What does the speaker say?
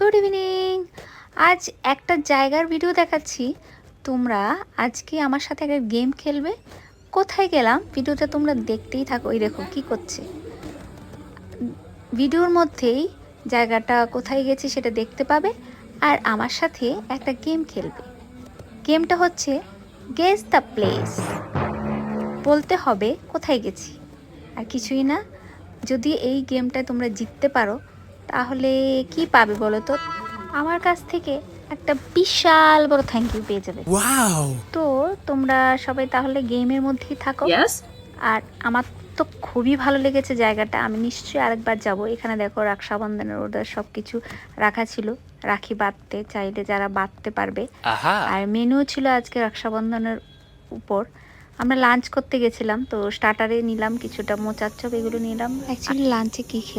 Good evening. আজ একটা জায়গার ভিডিও দেখাচ্ছি। তোমরা আজকে আমার সাথে একটা গেম খেলবে। কোথায় গেলাম ভিডিওটা তোমরা দেখতেই থাকো। ওই দেখো কি করছে ভিডিওর মধ্যেই। জায়গাটা কোথায় গেছি সেটা দেখতে পাবে, আর আমার সাথে একটা গেম খেলবে। গেমটা হচ্ছে গেস দ্য প্লেস। বলতে হবে কোথায় গেছি, আর কিছুই না। যদি এই গেমটা তোমরা জিততে পারো তাহলে কি পাবে বলো তো? আমার কাছ থেকে একটা বিশাল বড় থ্যাংক ইউ পেয়ে যাবে। Wow! তো তোমরা সবাই তাহলে গেমের মধ্যেই থাকো। Yes? আর আমার তো খুবই ভালো লেগেছে জায়গাটা, আমি নিশ্চয়ই আরেকবার যাব। এখানে দেখো রক্ষাবন্ধনের ওদের সব কিছু রাখা ছিল, রাখি বাঁধতে চাইলে যারা বাঁধতে পারবে। Aha! আর মেনু ছিল আজকে রক্ষাবন্ধনের উপর। আমরা লাঞ্চ করতে গেছিলাম, তো স্টার্টারে নিলাম কিছুটা মোচার চপ, এগুলো নিলাম। অ্যাকচুয়ালি লাঞ্চে কী